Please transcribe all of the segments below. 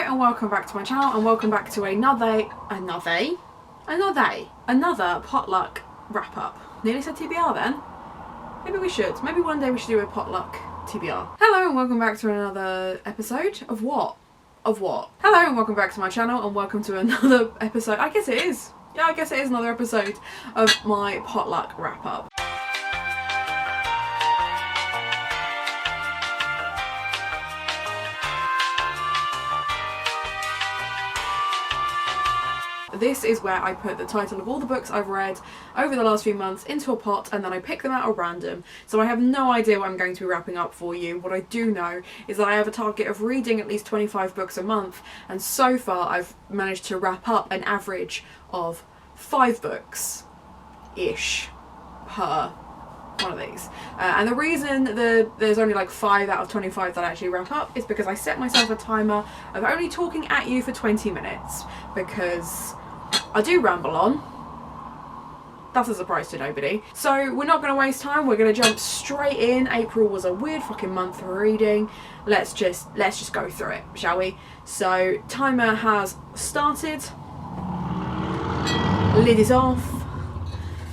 and welcome back to my channel, and welcome back to another potluck wrap up. Nearly said TBR then. Maybe we should. Maybe one day we should do a potluck TBR. Hello and welcome back to another episode of what? Hello and welcome back to my channel, and welcome to another episode. I guess it is. Yeah, I guess it is another episode of my potluck wrap up. This is where I put the title of all the books I've read over the last few months into a pot, and then I pick them out at random. So I have no idea what I'm going to be wrapping up for you. What I do know is that I have a target of reading at least 25 books a month, and so far I've managed to wrap up an average of 5 books-ish per one of these. And the reason there's only like 5 out of 25 that I actually wrap up is because I set myself a timer of only talking at you for 20 minutes, because I do ramble on. That's a surprise to nobody. So we're not going to waste time. We're going to jump straight in. April was a weird fucking month for reading. Let's just go through it, shall we? So timer has started. Lid is off.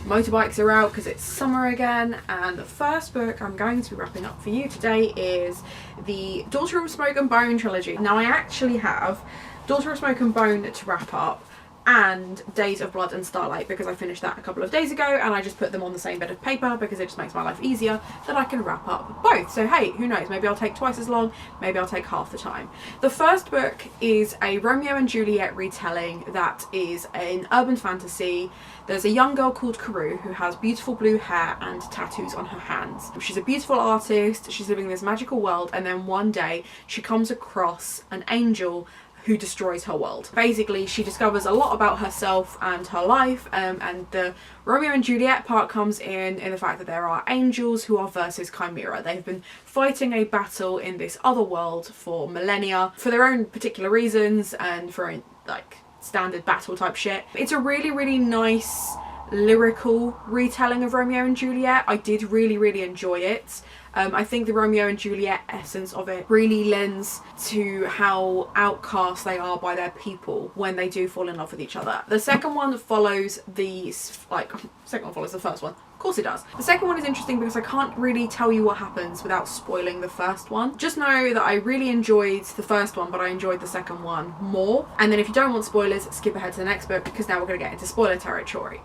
Motorbikes are out because it's summer again, and the first book I'm going to be wrapping up for you today is the Daughter of Smoke and Bone trilogy. Now I actually have Daughter of Smoke and Bone to wrap up and Days of Blood and Starlight, because I finished that a couple of days ago and I just put them on the same bit of paper because it just makes my life easier that I can wrap up both. So hey, who knows, maybe I'll take twice as long, maybe I'll take half the time. The first book is a Romeo and Juliet retelling that is an urban fantasy. There's a young girl called Carew who has beautiful blue hair and tattoos on her hands. She's a beautiful artist, she's living in this magical world, and then one day she comes across an angel who destroys her world. Basically, she discovers a lot about herself and her life, and the Romeo and Juliet part comes in the fact that there are angels who are versus Chimera. They've been fighting a battle in this other world for millennia for their own particular reasons and for like standard battle type shit. It's a really, really nice lyrical retelling of Romeo and Juliet. I did really enjoy it. I think the Romeo and Juliet essence of it really lends to how outcast they are by their people when they do fall in love with each other. The second one follows the first one. Of course it does. The second one is interesting because I can't really tell you what happens without spoiling the first one. Just know that I really enjoyed the first one, but I enjoyed the second one more. And then if you don't want spoilers, skip ahead to the next book, because now we're going to get into spoiler territory.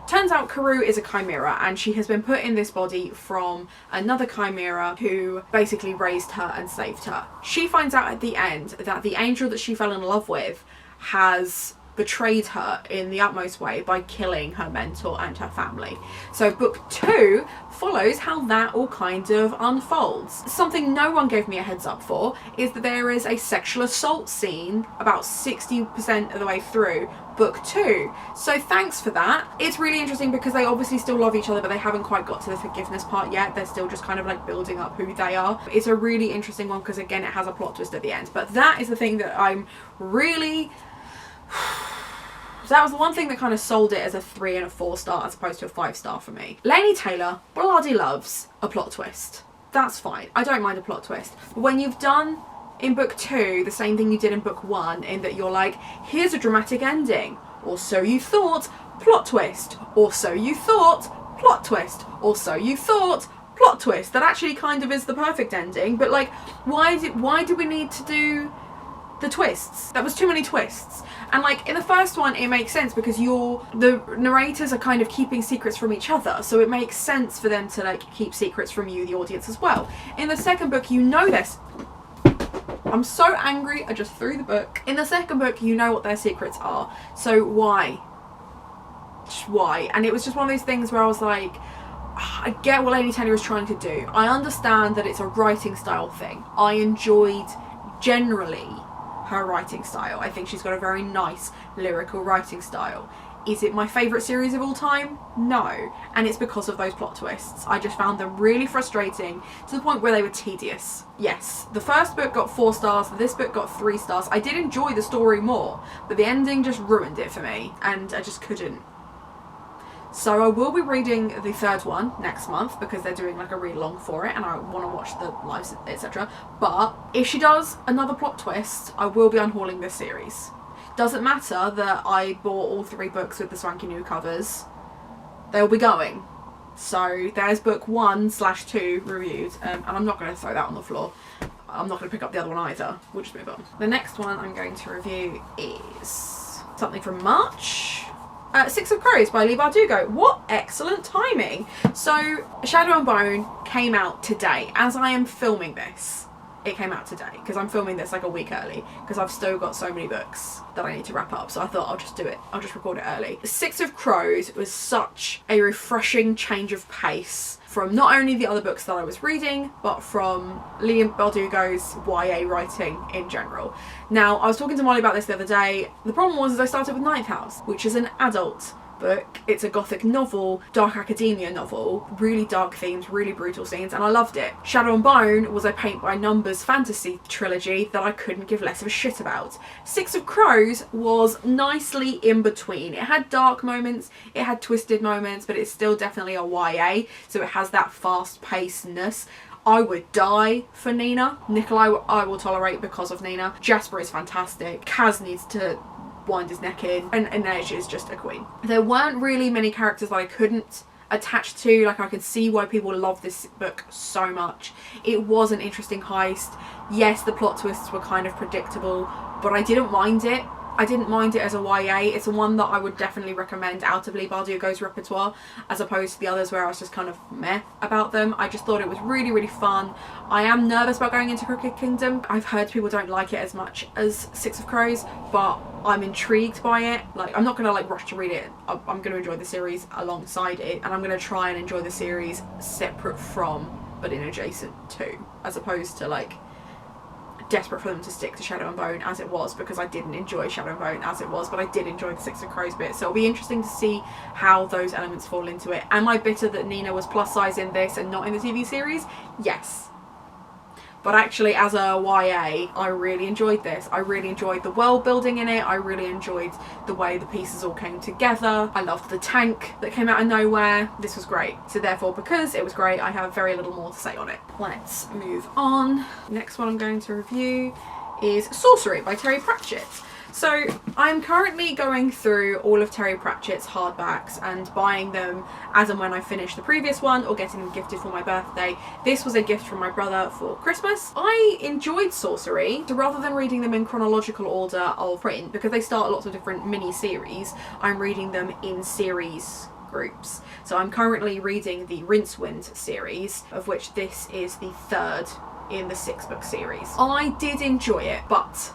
Turns out Carew is a chimera, and she has been put in this body from another chimera who basically raised her and saved her. She finds out at the end that the angel that she fell in love with has betrayed her in the utmost way by killing her mentor and her family. So book 2 follows how that all kind of unfolds. Something no one gave me a heads up for is that there is a sexual assault scene about 60% of the way through book 2. So thanks for that. It's really interesting because they obviously still love each other, but they haven't quite got to the forgiveness part yet. They're still just kind of like building up who they are. It's a really interesting one because again, it has a plot twist at the end. But that is the thing that I'm really... So that was the one thing that kind of sold it as a 3 and a 4 star as opposed to a 5 star for me. Leigh Taylor bloody loves a plot twist. That's fine. I don't mind a plot twist. But when you've done in book 2 the same thing you did in book 1, in that you're like, here's a dramatic ending, or so you thought, plot twist, or so you thought, plot twist, or so you thought, plot twist. That actually kind of is the perfect ending, but like, why do we need to do the twists? That was too many twists. And like in the first one it makes sense because the narrators are kind of keeping secrets from each other, so it makes sense for them to like keep secrets from you, the audience, as well. In the second book, you know this. I'm so angry, I just threw the book. In the second book, you know what their secrets are, so why? Just why? And it was just one of those things where I was like, I get what Leigh Taylor is trying to do. I understand that it's a writing style thing. I enjoyed generally her writing style. I think she's got a very nice lyrical writing style. Is it my favourite series of all time? No. And it's because of those plot twists. I just found them really frustrating to the point where they were tedious. Yes, the first book got 4 stars, this book got 3 stars. I did enjoy the story more, but the ending just ruined it for me, and I just couldn't. So I will be reading the third one next month because they're doing like a read along for it and I want to watch the lives, etc. But if she does another plot twist, I will be unhauling this series. Doesn't matter that I bought all 3 books with the swanky new covers. They'll be going. So there's book 1/2 reviewed, and I'm not going to throw that on the floor. I'm not going to pick up the other one either. We'll just move on. The next one I'm going to review is something from March. Six of Crows by Leigh Bardugo. What excellent timing. So Shadow and Bone came out today. As I am filming this, it came out today because I'm filming this like a week early because I've still got so many books that I need to wrap up, so I thought I'll just do it. I'll just record it early. Six of Crows was such a refreshing change of pace from not only the other books that I was reading, but from Leigh Bardugo's YA writing in general. Now, I was talking to Molly about this the other day. The problem was I started with Ninth House, which is an adult book. It's a gothic novel, dark academia novel, really dark themes, really brutal scenes, and I loved it. Shadow and Bone was a paint by numbers fantasy trilogy that I couldn't give less of a shit about. Six of Crows was nicely in between. It had dark moments, it had twisted moments, but it's still definitely a YA, so it has that fast-pacedness. I would die for Nina. Nikolai I will tolerate because of Nina. Jasper is fantastic. Kaz needs to wind his neck in, and Neige is just a queen. There weren't really many characters that I couldn't attach to. Like, I could see why people love this book so much. It was an interesting heist. Yes, the plot twists were kind of predictable, but I didn't mind it. I didn't mind it as a YA. It's a one that I would definitely recommend out of Leigh Bardugo's repertoire, as opposed to the others where I was just kind of meh about them. I just thought it was really, really fun. I am nervous about going into Crooked Kingdom. I've heard people don't like it as much as Six of Crows, but I'm intrigued by it. Like, I'm not going to like rush to read it. I'm going to enjoy the series alongside it, and I'm going to try and enjoy the series separate from, but in adjacent to, as opposed to like desperate for them to stick to Shadow and Bone as it was, because I didn't enjoy Shadow and Bone as it was, but I did enjoy the Six of Crows bit. So it'll be interesting to see how those elements fall into it. Am I bitter that Nina was plus size in this and not in the TV series? Yes. But actually, as a YA, I really enjoyed this. I really enjoyed the world building in it. I really enjoyed the way the pieces all came together. I loved the tank that came out of nowhere. This was great. So therefore, because it was great, I have very little more to say on it. Let's move on. Next one I'm going to review is Sorcery by Terry Pratchett. So I'm currently going through all of Terry Pratchett's hardbacks and buying them as and when I finish the previous one or getting them gifted for my birthday. This was a gift from my brother for Christmas. I enjoyed Sorcery, so rather than reading them in chronological order of print, because they start lots of different mini-series, I'm reading them in series groups. So I'm currently reading the Rincewind series, of which this is the 3rd in the 6-book series. I did enjoy it, but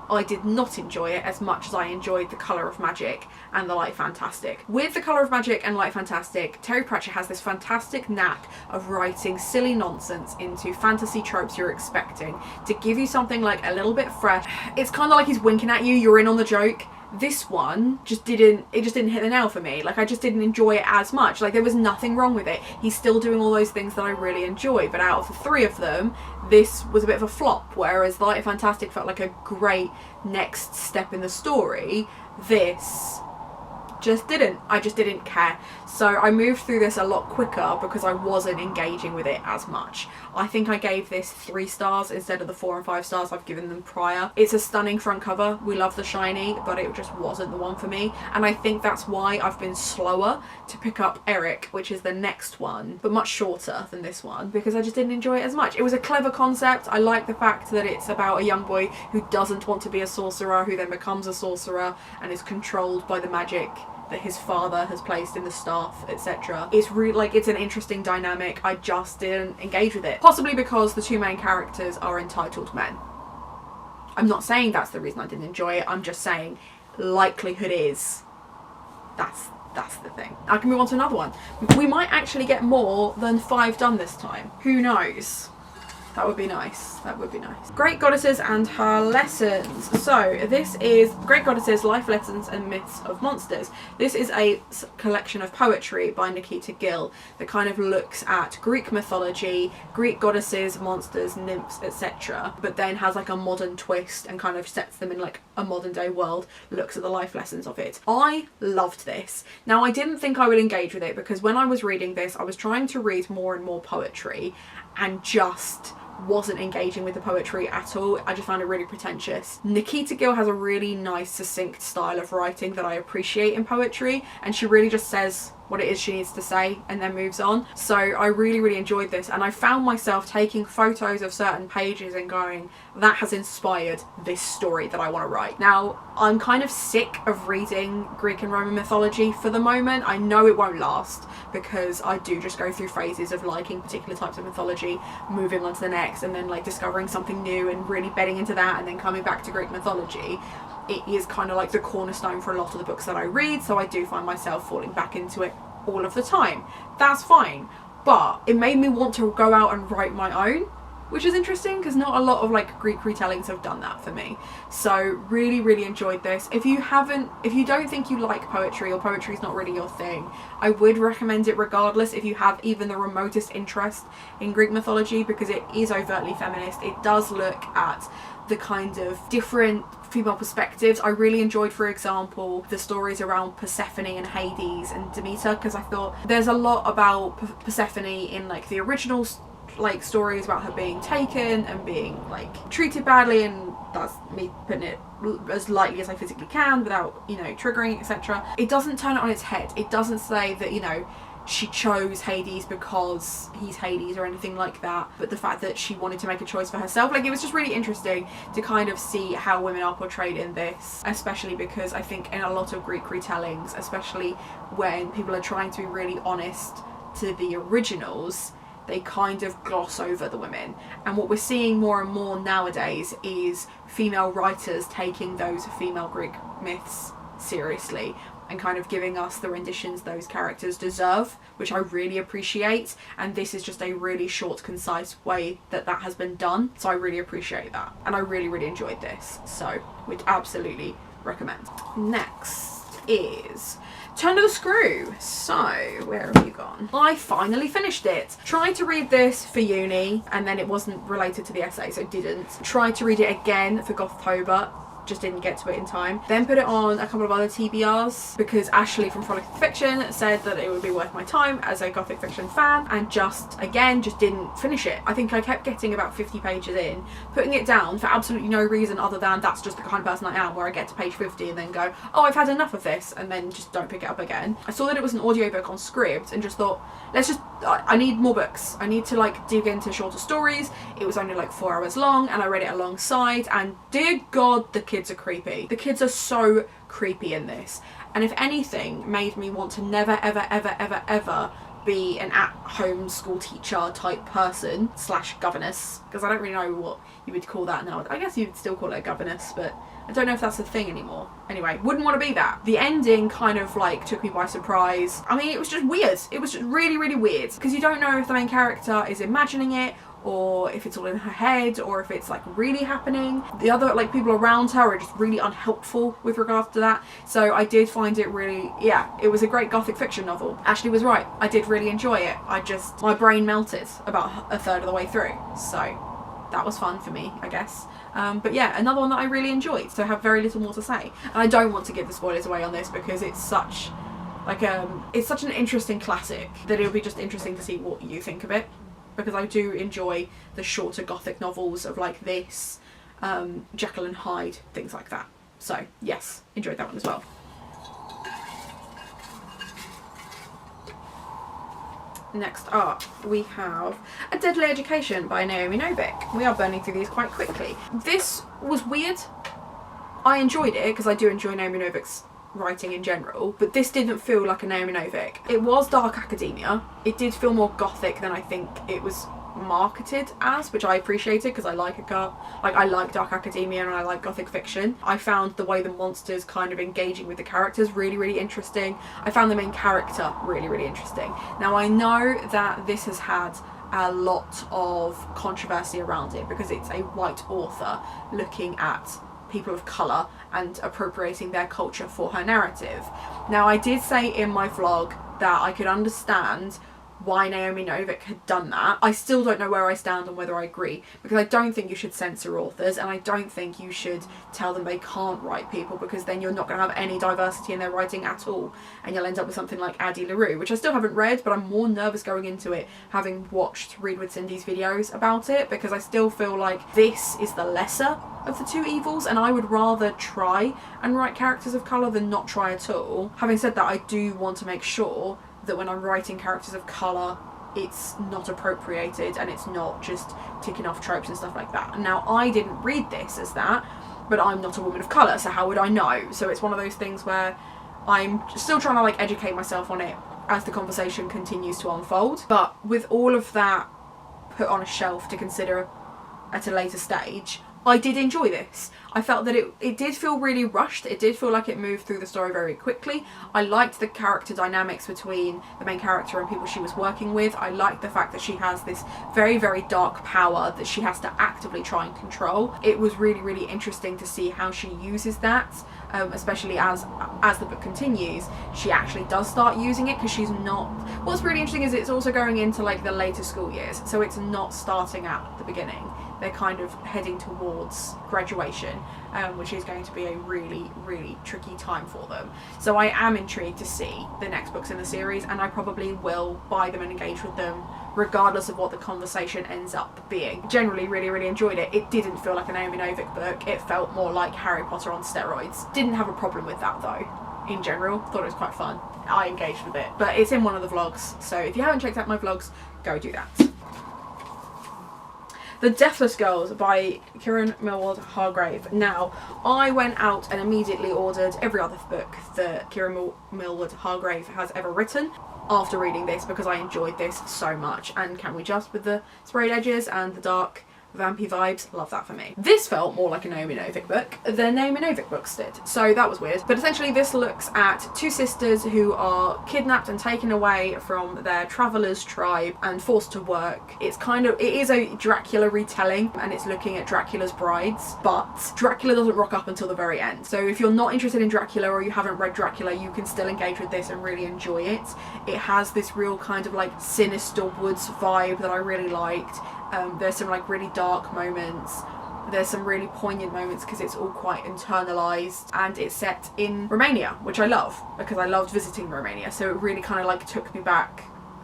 I did not enjoy it as much as I enjoyed The Colour of Magic and The Light Fantastic. With The Colour of Magic and Light Fantastic, Terry Pratchett has this fantastic knack of writing silly nonsense into fantasy tropes you're expecting to give you something like a little bit fresh. It's kind of like he's winking at you, you're in on the joke. This one just didn't hit the nail for me. Like, I just didn't enjoy it as much. Like, there was nothing wrong with it. He's still doing all those things that I really enjoy, but out of the 3 of them, this was a bit of a flop, whereas The Light Fantastic felt like a great next step in the story. This just didn't. I just didn't care. So I moved through this a lot quicker because I wasn't engaging with it as much. I think I gave this 3 stars instead of the 4 and 5 stars I've given them prior. It's a stunning front cover. We love the shiny, but it just wasn't the one for me. And I think that's why I've been slower to pick up Eric, which is the next one, but much shorter than this one, because I just didn't enjoy it as much. It was a clever concept. I like the fact that it's about a young boy who doesn't want to be a sorcerer, who then becomes a sorcerer and is controlled by the magic that his father has placed in the staff, etc. It's really, like, it's an interesting dynamic. I just didn't engage with it. Possibly because the 2 main characters are entitled men. I'm not saying that's the reason I didn't enjoy it. I'm just saying likelihood is that's the thing. I can move on to another one. We might actually get more than 5 done this time. Who knows? That would be nice. That would be nice. Great Goddesses and Her Lessons. So this is Great Goddesses, Life Lessons and Myths of Monsters. This is a collection of poetry by Nikita Gill that kind of looks at Greek mythology, Greek goddesses, monsters, nymphs, etc. But then has like a modern twist and kind of sets them in like a modern day world, looks at the life lessons of it. I loved this. Now I didn't think I would engage with it because when I was reading this, I was trying to read more and more poetry and just wasn't engaging with the poetry at all. I just found it really pretentious. Nikita Gill has a really nice, succinct style of writing that I appreciate in poetry, and she really just says what it is she needs to say and then moves on. So I really enjoyed this, and I found myself taking photos of certain pages and going, that has inspired this story that I want to write. Now, I'm kind of sick of reading Greek and Roman mythology for the moment. I know it won't last because I do just go through phases of liking particular types of mythology, moving on to the next, and then like discovering something new and really bedding into that, and then coming back to Greek mythology. It is kind of like the cornerstone for a lot of the books that I read, so I do find myself falling back into it all of the time. That's fine, but it made me want to go out and write my own, which is interesting because not a lot of like Greek retellings have done that for me. So really enjoyed this. If you don't think you like poetry, or poetry is not really your thing, I would recommend it regardless if you have even the remotest interest in Greek mythology, because it is overtly feminist. It does look at the kind of different female perspectives. I really enjoyed, for example, the stories around Persephone and Hades and Demeter, because I thought there's a lot about Persephone in like the original like stories about her being taken and being like treated badly, and that's me putting it as lightly as I physically can without, you know, triggering, etc. It doesn't turn it on its head. It doesn't say that, you know, she chose Hades because he's Hades or anything like that, but the fact that she wanted to make a choice for herself, like, it was just really interesting to kind of see how women are portrayed in this, especially because I think in a lot of Greek retellings, especially when people are trying to be really honest to the originals, they kind of gloss over the women. And what we're seeing more and more nowadays is female writers taking those female Greek myths seriously and kind of giving us the renditions those characters deserve, which I really appreciate. And this is just a really short, concise way that has been done, so I really appreciate that, and I really enjoyed this, so would absolutely recommend. Next is Turn of the Screw. So where have you gone? I finally finished it. Tried to read this for uni, and then it wasn't related to the essay, so didn't. Tried to read it again for Gothtober, just didn't get to it in time. Then put it on a couple of other TBRs because Ashley from Frolic Fiction said that it would be worth my time as a Gothic fiction fan, and just didn't finish it. I think I kept getting about 50 pages in, putting it down for absolutely no reason other than that's just the kind of person I am, where I get to page 50 and then go, oh, I've had enough of this, and then just don't pick it up again. I saw that it was an audiobook on Scribd and just thought, I need more books. I need to like dig into shorter stories. It was only like 4 hours long, and I read it alongside, and dear God, the kids are creepy. The kids are so creepy in this, and if anything made me want to never ever be an at-home school teacher type person / governess, because I don't really know what you would call that now. I guess you'd still call it a governess, but I don't know if that's a thing anymore. Anyway, wouldn't want to be that. The ending kind of like took me by surprise. I mean, it was just weird. It was just really weird, because you don't know if the main character is imagining it, or if it's all in her head, or if it's like really happening. The other like people around her are just really unhelpful with regards to that. So I did find it really, it was a great Gothic fiction novel. Ashley was right. I did really enjoy it. My brain melted about a third of the way through. So that was fun for me, I guess. But yeah, another one that I really enjoyed, so I have very little more to say. And I don't want to give the spoilers away on this because it's such an interesting classic that it'll be just interesting to see what you think of it, because I do enjoy the shorter Gothic novels of like this, Jekyll and Hyde, things like that. So yes, enjoyed that one as well. Next up, we have A Deadly Education by Naomi Novik. We are burning through these quite quickly. This was weird. I enjoyed it because I do enjoy Naomi Novik's writing in general, but this didn't feel like a Naomi Novik. It was dark academia. It did feel more Gothic than I think it was marketed as, which I appreciated because I like I like dark academia and I like Gothic fiction. I found the way the monsters kind of engaging with the characters really interesting. I found the main character really interesting. Now I know that this has had a lot of controversy around it because it's a white author looking at people of colour and appropriating their culture for her narrative. Now, I did say in my vlog that I could understand why Naomi Novik had done that. I still don't know where I stand on whether I agree, because I don't think you should censor authors, and I don't think you should tell them they can't write people, because then you're not going to have any diversity in their writing at all, and you'll end up with something like Addie LaRue, which I still haven't read, but I'm more nervous going into it having watched Read with Cindy's videos about it, because I still feel like this is the lesser of the two evils, and I would rather try and write characters of colour than not try at all. Having said that, I do want to make sure that when I'm writing characters of colour, it's not appropriated and it's not just ticking off tropes and stuff like that. Now, I didn't read this as that, but I'm not a woman of colour, so how would I know? So it's one of those things where I'm still trying to like educate myself on it as the conversation continues to unfold. But with all of that put on a shelf to consider at a later stage, I did enjoy this. I felt that it did feel really rushed. It did feel like it moved through the story very quickly. I liked the character dynamics between the main character and people she was working with. I liked the fact that she has this very, very dark power that she has to actively try and control. It was really, really interesting to see how she uses that, especially as the book continues. She actually does start using it, because she's not... What's really interesting is it's also going into like the later school years, so it's not starting at the beginning. They're kind of heading towards graduation, which is going to be a really, really tricky time for them. So I am intrigued to see the next books in the series, and I probably will buy them and engage with them regardless of what the conversation ends up being. Generally really, really enjoyed it. It didn't feel like a Naomi Novik book. It felt more like Harry Potter on steroids. Didn't have a problem with that though. In general, thought it was quite fun. I engaged with it, but it's in one of the vlogs, so if you haven't checked out my vlogs, go do that. The Deathless Girls by Kieran Millward Hargrave. Now, I went out and immediately ordered every other book that Kieran Millward Hargrave has ever written after reading this, because I enjoyed this so much. And Can We Just, with the sprayed edges and the dark vampy vibes, love that for me. This felt more like a Naomi Novik book than Naomi Novik books did, so that was weird. But essentially this looks at two sisters who are kidnapped and taken away from their travellers tribe and forced to work. It is a Dracula retelling, and it's looking at Dracula's brides, but Dracula doesn't rock up until the very end. So if you're not interested in Dracula, or you haven't read Dracula, you can still engage with this and really enjoy it. It has this real kind of like sinister woods vibe that I really liked. There's some like really dark moments. There's some really poignant moments because it's all quite internalised, and it's set in Romania, which I love because I loved visiting Romania. So it really kind of like took me back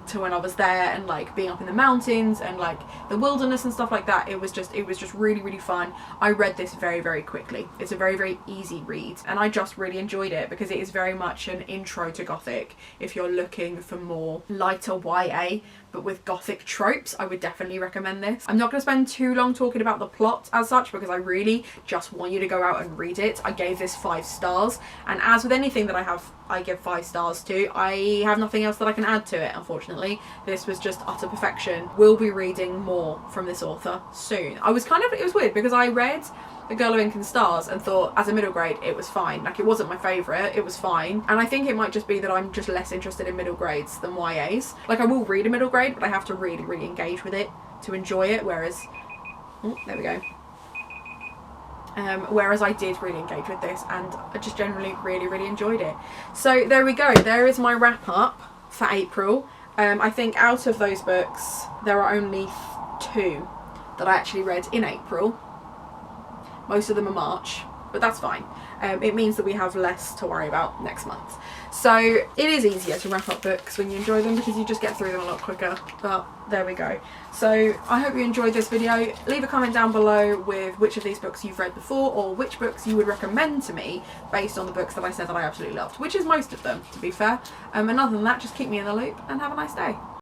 to when I was there, and like being up in the mountains and like the wilderness and stuff like that. It was just really, really fun. I read this very, very quickly. It's a very, very easy read, and I just really enjoyed it because it is very much an intro to Gothic. If you're looking for more lighter YA but with Gothic tropes, I would definitely recommend this. I'm not going to spend too long talking about the plot as such, because I really just want you to go out and read it. I gave this 5 stars, and as with anything that I give 5 stars to, I have nothing else that I can add to it, unfortunately. This was just utter perfection. We'll be reading more from this author soon. It was weird because I read The Girl of Ink and Stars and thought as a middle grade it was fine. Like, it wasn't my favourite, it was fine. And I think it might just be that I'm just less interested in middle grades than YAs. Like, I will read a middle grade, but I have to really, really engage with it to enjoy it, whereas... Oh, there we go. Whereas I did really engage with this, and I just generally really, really enjoyed it. So there we go. There is my wrap up for April. I think out of those books, there are only 2 that I actually read in April. Most of them are March, but that's fine. It means that we have less to worry about next month. So it is easier to wrap up books when you enjoy them, because you just get through them a lot quicker. But there we go. So I hope you enjoyed this video. Leave a comment down below with which of these books you've read before, or which books you would recommend to me based on the books that I said that I absolutely loved, which is most of them, to be fair. And other than that, just keep me in the loop and have a nice day.